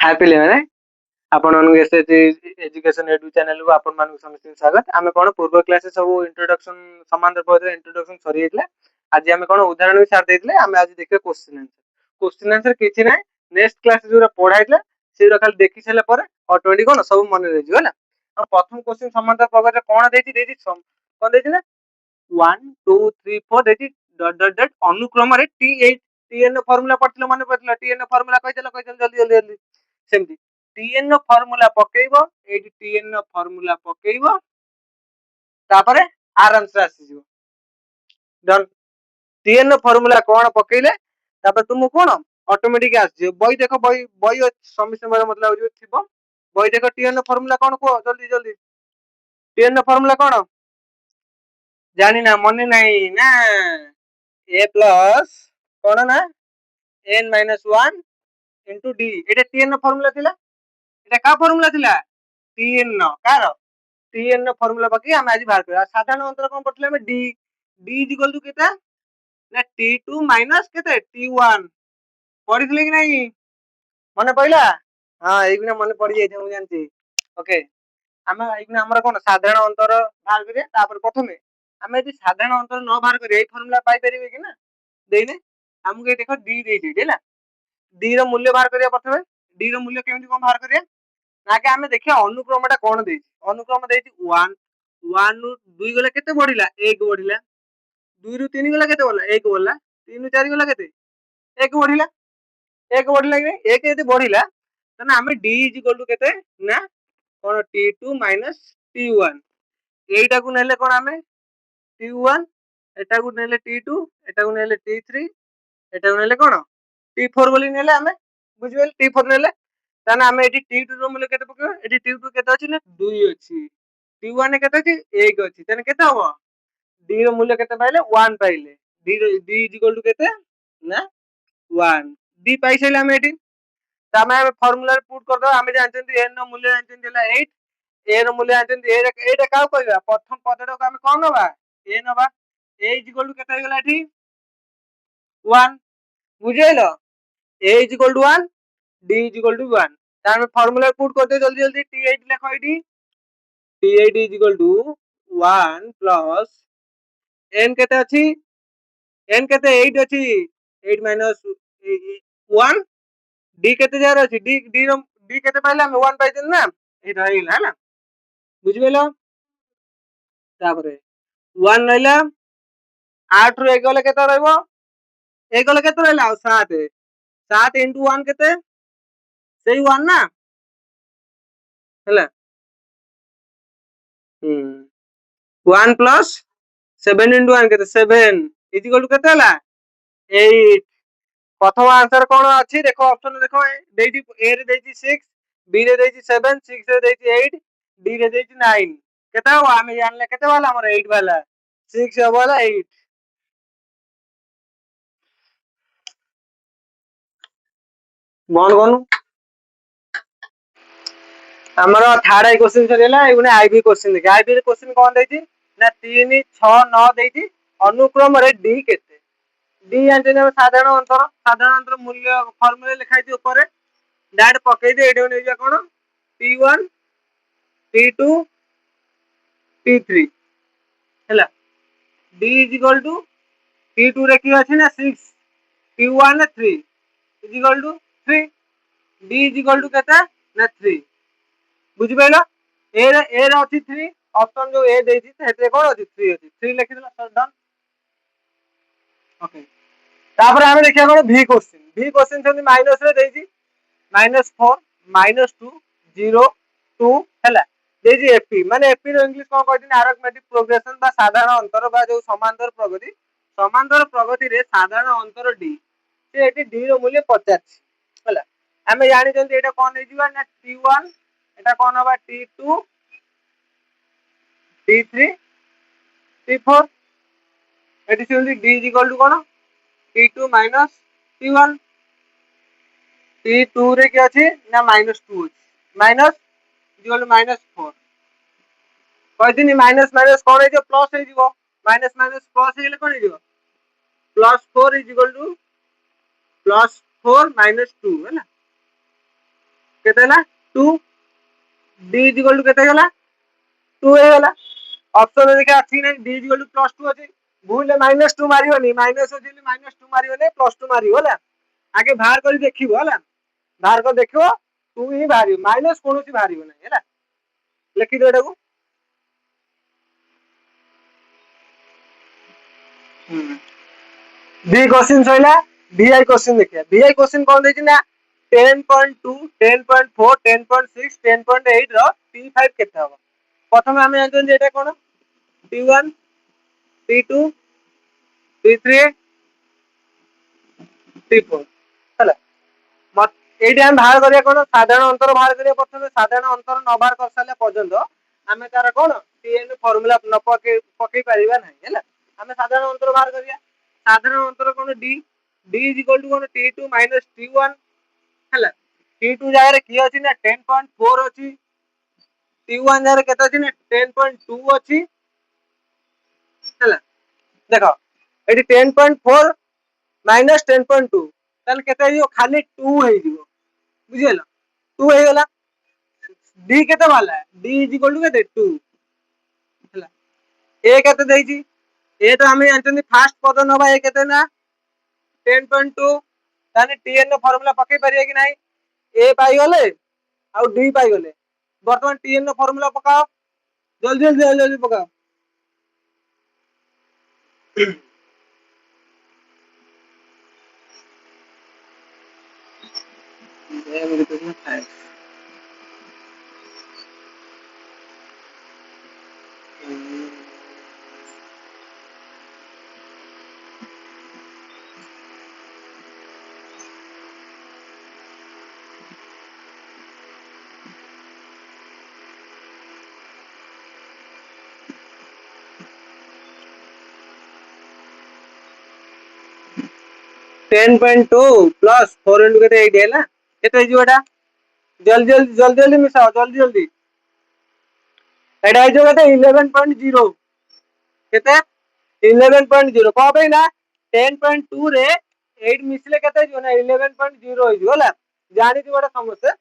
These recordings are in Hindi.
हाय पिले आपण एसएचजी एजुकेशन एडु चैनल को आपण मानक समस्त स्वागत। आमे कोन पूर्व क्लास सब इंट्रोडक्शन समांतर पद इंट्रोडक्शन सरी हेतले। आज आमे कोन उदाहरण भी सार देतले। आमे आज देखबे क्वेश्चन आंसर किछि नै नेक्स्ट क्लास जोरा पढाइतले सेरा खाली देखि सला पर ऑटोमेटिक कोन सब मन रहि जिवला। हम प्रथम क्वेश्चन समांतर पद रे कोन देछि कोन देछि ना 1 2 3 4 देछि डॉट डॉट डॉट अनुक्रम रे टी8 टीएन फार्मूला पढितले मन पढितले टीएन फार्मूला कहितले जल्दी जल्दी जल्दी सेमती टीएन फार्मूला पकेइबो एडी टीएन फार्मूला पकेइबो तापरे आर आंसर आसी जिवो डन। टीएन फार्मूला कोन पकेइले तापर तुम कोन ऑटोमेटिक आसी जिवो। बई देखो बई समी समय मतलब हो थिबो। बई देखो टीएन फार्मूला कोन को जल्दी जल्दी टीएन फार्मूला कोन जानि ना मने नाही ना a प्लस कोन ना n माइनस 1 इनटू d एटा टीएन फार्मूला थिला। एटा का फार्मूला थिला टीएन कार टीएन फार्मूला बाकी हम आज बाहर कर साधारण अंतर कोन पठले में d d is equal to केता ना t2 माइनस केते t1 पढितले कि नहीं मने पइला। हां एगुना मने पड़ी जाय हम जानती। ओके हम एगुना हमर कोन साधारण अंतर बाहर करिया तापर प्रथमे हम यदि साधारण अंतर न बाहर करिया ए फार्मूला पाई परिबे कि ना देइने हमके देखो d दे देला d रो मूल्य बाहर करिया प्रथमे d रो मूल्य केमति कोन बाहर करिया ना कि हमें देखिए अनुक्रमटा कोन देछि अनुक्रम देछि 1 1 रु 2 गले केते बढ़िला 1 बढ़िला 2 रु 3 गला केते बोला 1 बोला 3 रु 4 गला केते 1 बढ़िला 1 बढ़िला कि 1 यदि बढ़िला तने हमें d इज इक्वल टू केते ना कोन t2 माइनस t1 एटा को नेले कोन हमें t1 एटा को नेले t2 एटा को नेले t3 एटा को नेले कोन t4 बोली नेले हमें बुझिबेल t4 नेले ताना हमें एटी t2 रो मूल्य केते पकेबो एटी t2 केते अछि ना 2 अछि t1 केते अछि 1 अछि तने केते हबो d रो मूल्य केते पाइले 1 पाइले d इज इक्वल टू केते ना 1 d पाइ सैले हमें एटी तामे हमें फार्मूला रे पुट कर दो हमें जानछन n रो मूल्य जानछन देला 8 a रो मूल्य जानछन एटा का कहबा प्रथम पदडो को हमें कोन होबा a नबा a इज इक्वल टू केते गेला एटी 1 बुझेलो a is equal to 1 d is equal to 1 तामे फार्मूला पुट कर दे जल्दी जल्दी t8 लिखो एटी t8 is equal to 1 plus n केते अछि n केते 8 अछि 8 माइनस 1 d केते जार अछि d केते पाइले हम 1 पाइछन ना ए रहिला हैला बुझिबेलो तापरे 1 नइला 8 रु 1 गले केते रहइबो 1 गले केते रहला 7 7 * 1 केते सेही 1 ना हैला 1 प्लस 7 * 1 केते 7 इज इक्वल टू केते हला 8 प्रथम आंसर कोन अछि देखो ऑप्शन देखो देजी ए रे देजी 6 बी रे देजी 7 6 रे देजी 8 डी रे देजी 9 केते हो हमें जानले केते वाला हमर 8 वाला 6 वाला 8 कोन हमरो थर्ड क्वेश्चन सरेला एगुने आईबी क्वेश्चन देखि आईबी रे क्वेश्चन कोन देछि ना 3 6 9 देछि अनुक्रम रे डी केते डी जानते साधारण अंतर मूल्य फार्मूला लिखाई दे ऊपर डाट पकई दे एडो नै जा कोन t1 t2 t3 हैला d is equal to t2 रे की अछि ना 6 t1 3 is equal to 3 d is equal to केता ना 3 बुझि पाइलो ए रे अछि 3 ऑप्शन जो ए देछि सेते कोन अछि 3 अछि 3 लिखि देला सर डन। ओके तापर हमें देखिया कोन v क्वेश्चन छन माइनस रे देछि -4 -2 0 2 हैला देछि एपी माने एपी रो इंग्लिश कोन कहथिन अरिथमेटिक प्रोग्रेशन बा साधारण अंतर बा जो समांतर प्रगति रे साधारण अंतर डी से एटी डी रो मूल्य 50 हैला हमें जानि जंती एटा कोन नै जिवा ना t1 एटा कोन होबा t2 t3 t4 एटी सेमती d इज इक्वल टू कोन t2 माइनस t1 t2 रे के अछि ना -2 माइनस इक्वल टू -4 कहदिनी माइनस माइनस कोन हे जो प्लस हे जिवो माइनस माइनस प्लस हे गेले कोन हे जिवो +4 इज इक्वल टू +4 - 2 हैला केते ना 2 d इक्वल टू केते गला 2 हे गला ऑप्शन में देखा अच्छी नहीं d इक्वल टू +2 अछि भूल -2 मारियोनी माइनस अछि -2 मारियोनी +2 मारियो होला आगे बाहर कर देखिबो होला बाहर कर देखिबो 2 ही बाहर माइनस कोनोसी बाहरिबो नहीं होला लिखि दो एटा को बी क्वेश्चन सइला बीआई क्वेश्चन देखिया बीआई क्वेश्चन कोन देछि ना 10.2 10.4 10.6 10.8 रो T5 केते हो प्रथम हम जानछन जे एटा कोन T1 T2 T3 T4 हला मत एटी हम बाहर करिया कोन साधारण अंतर बाहर करिया प्रथम साधारण अंतर न बाहर कर साले पर्यंत हमें तार कोन टीएन फार्मूला न पकई परिबा नहीं हला हमें साधारण अंतर बाहर करिया साधारण अंतर कोन d d is equal to कोन t2 t1 हला t2 जाय रे की अछि ना 10.4 अछि t1 जाय रे केते अछि ना 10.2 अछि हला देखो एटी 10.4 -10.2 ताल केते हियो खाली 2 हे दियो बुझियला 2 हे गला d केते वाला है d इज इक्वल टू केते 2 हला ए केते देइची ए तो हमें जानछन फास्ट पद नबा ए केते ना 10.2 ताने टीएन नो फार्मूला पकई परिया कि नाही ए पाई गले आ डी पाई गले वर्तमान टीएन नो फार्मूला पकाओ जल्दी जल्दी जल्दी पकाओ ten point two plus 4 into के 8 है ना केते हिजो एटा जल्दी जल्दी जल्दी जल्दी मिसाओ जल्दी जल्दी एटा हिजो केते 11.0 केते 11.0 को भाई ना 10.2 रे 8 मिसले केते हिजो ना 11.0 हिजो होला जानि थि बडा समस्या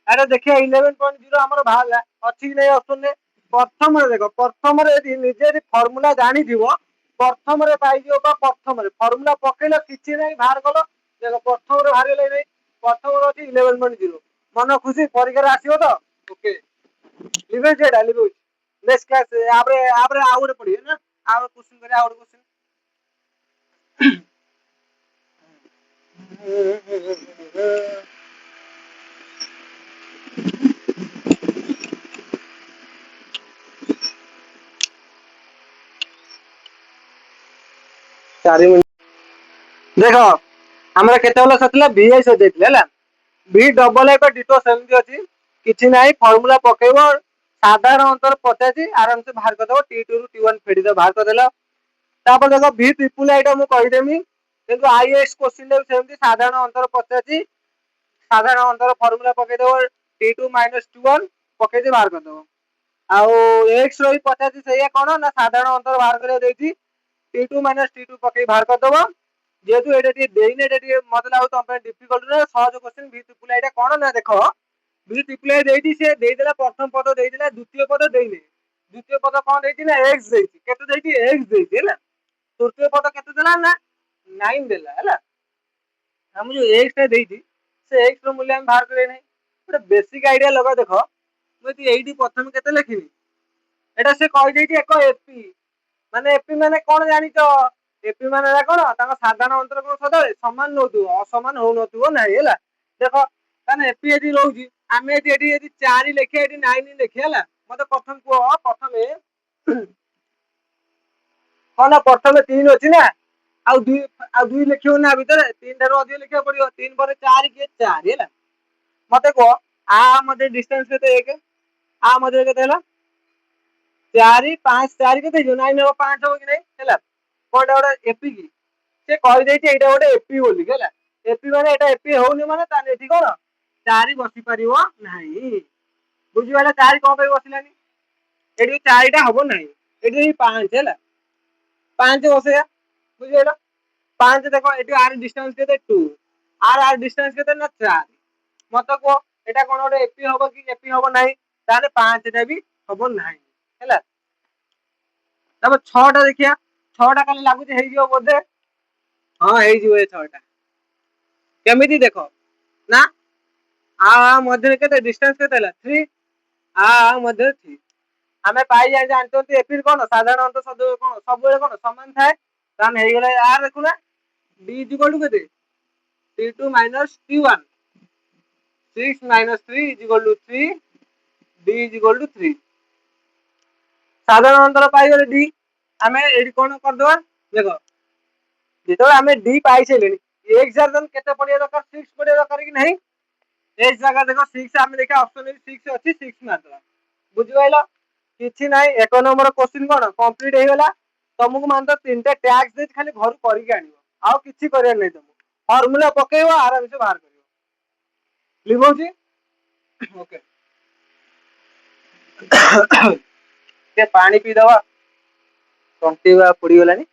अरे देखिए 11.0 हमर भाला अछि नै ऑप्शन ने प्रथम रे देखो प्रथम रे यदि निजे यदि फार्मूला जानि दिवो प्रथम रे पाई दियो बा प्रथम रे फार्मूला पकेले किछि नै बाहर कलो देखो प्रथम रे बाहर ले नै प्रथम रे अछि 11.0 मन खुशी परीक्षा रे आसीबो तो ओके लिबे जेडा लिबे नेक्स्ट क्लास आपरे आउरे पढ़िए ना आउरे क्वेश्चन करे आउरे क्वेश्चन चारि मिनिट देखो हमरा केते होला सतला बीआई सो देतले हला बी डबल ए को डिटो सेमती अछि किछि नाही फार्मूला पकेबो साधारण अंतर 85 आराम से बाहर कर दबो t2 रु t1 फेडी दे बाहर कर देला तापर देखो v ट्रिपल आइटा मु कहि देमी किंतु आईएएस क्वेश्चन ले सेमती साधारण अंतर 85 साधारण अंतर फार्मूला पके दबो t2 -t1 पके दे बाहर कर दबो आउ x रही 85 सैया कोन ना साधारण अंतर बाहर करे देती t2 t2 पके बाहर कर दबो जेतु एटा टी देइने एटा टी मतलब आउ तम पे डिफिकल्ट रे सहज क्वेश्चन v ट्रिपल आइटा कोन ना देखो v ट्रिपल आई देइती से देइ देला प्रथम पद देइ देला द्वितीय पद देइने द्वितीय पद कोन देइती ना x देइती केते देइती x देइती हैला तृतीय पद केते देला ना 9 देला हैला हम जो x टा देइती से x रो मूल्य हम बाहर करे नै ଗୋଟେ बेसिक आइडिया लगा देखो मैं एइटी प्रथम केते लिखिनी एटा से कहि देइती एक एपी माने कोन जानि तो एपी माने ला कोन ताका साधारण अंतर कोन सदाले समान नोथु असमान हो नथु नाही हैला देखो ताने एपी यदि रहउजी आमे यदि 4 लिखे यदि 9 लिखे हैला मते प्रथम को प्रथमे कोन प्रथमे 3 अछि ना आ 2 लिखियो ना भीतर 3 थारो अधिक लिखियो पड़ियो 3 पर 4 के 4 हैला मते को आ मते डिस्टेंस केते 1 आ मते केते हैला 4 5 4 केते जो 9 हो 5 हो कि नै हैला कोडा ओडा एपी की से कहि देइते एटा ओडा एपी बोली हैला एपी माने एटा एपी होउनी माने ताने एठी कोन 4 बसी परिवो नाही बुझी वाला 4 को पे बसिलानी एठी 4 टा हबो नाही एठी 5 हैला 5 बसे बुझी वाला 5 देखो एठी आर डिस्टेंस केते 2 आर डिस्टेंस केते ना 4 मत को एटा कोन गोटे एपी हबो कि एपी हबो नाही ताले 5 टा भी हबो नाही हैला तब 6 टा देखिया 6 टा काली लागु जे हेइ जियो बोधे हां हेइ जियो ए 6 टा केमिति देखो ना आ मध्य केते डिस्टेंस केते हला 3 आ मध्य 3 हमें पाई जाय जानते एपी कोन साधारण अंत सब कोन सब बेले कोन समान थाए तान हेइ गेला यार देखुना d इक्वल टू केते t2 t1 6 3 is equal to 3 d is equal to 3 साधारण अंतर पाई गेले d हमें एडी कोन कर दवा देखो जेतो हमें d पाई छलेनी एक जर्जन केते पडिया दरकार 6 पडिया दरकार कि नहीं एक जगह देखो 6 हमें देखा ऑप्शन में 6 अछि 6 मार दवा बुझिबाइलो किछि नाही एक नंबर क्वेश्चन कोन कंप्लीट हे गेला तुमको मान तो तीनटा टैक्स दे खाली घर करी के आनियो आउ किछि करिया नै तुम फार्मूला पकेइबो आराम से बाहर करियो लिखो जी ओके के पानी पी दवा तंती बा पड़ी गलानी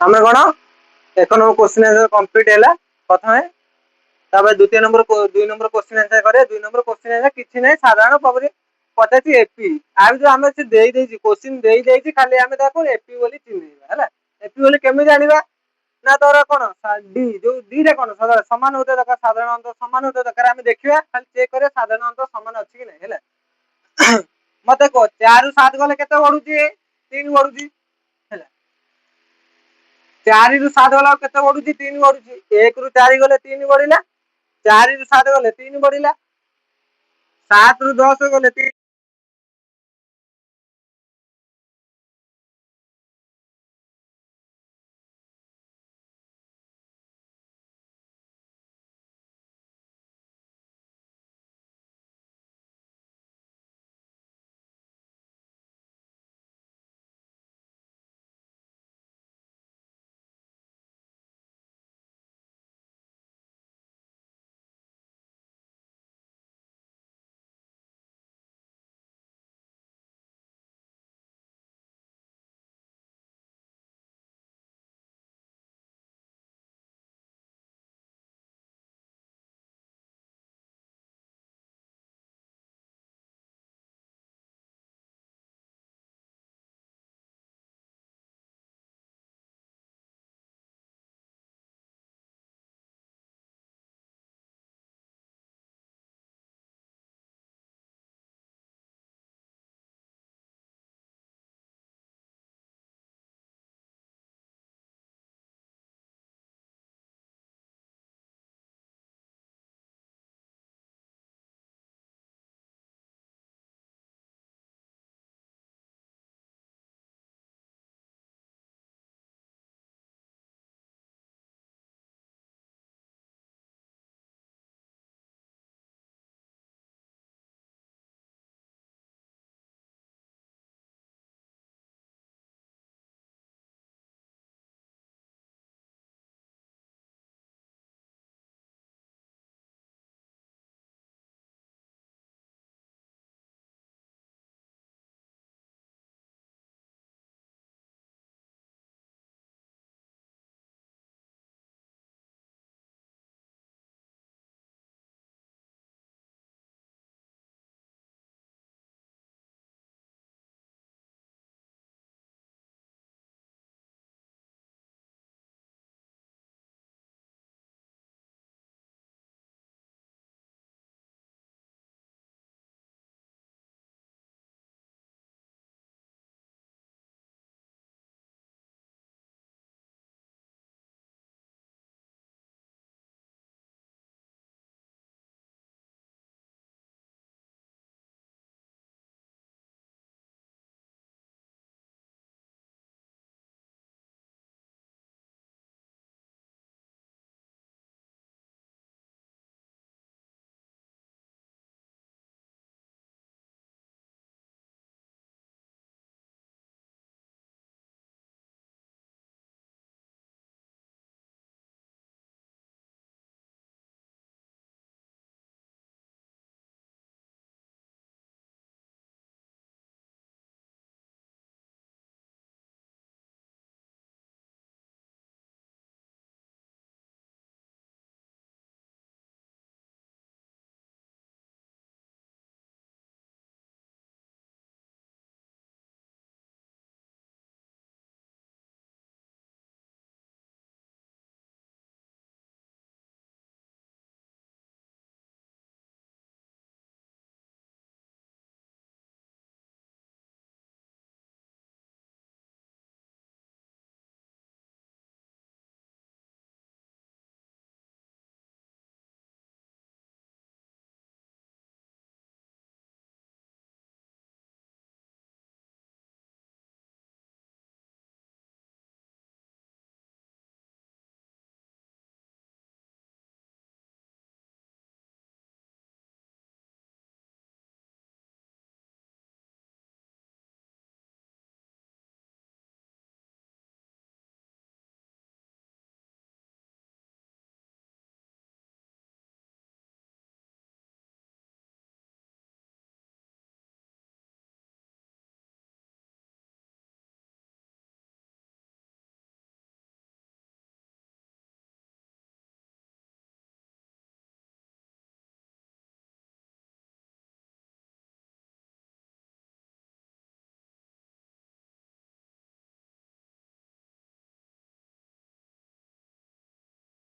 हमें कोन एक नंबर क्वेश्चन आंसर कंप्लीट हैला प्रथमे तबे द्वितीय नंबर 2 नंबर क्वेश्चन आंसर करे 2 नंबर क्वेश्चन आंसर किछि नै साधारण पबरे पचाची एपी आबि जो हमें से देई देई क्वेश्चन देई देई खाली हमें देखो एपी बोली चिन्हैबा हैला एपी बोली केमे जानिबा ना तोरा कोन डी जो डी रे कोन समान होते दरकार साधारण अंतर समान होते दरकार हमें देखिबा खाली चेक करे साधारण अंतर समान अछि कि नै हैला मते को 4 रु 7 गले केते बढुची 3 बढुची हैला 4 रु 7 गला केते बढुची 3 बढुची 1 रु 4 गले 3 बढिला 4 रु 7 गले 3 बढिला 7 रु 10 गले 3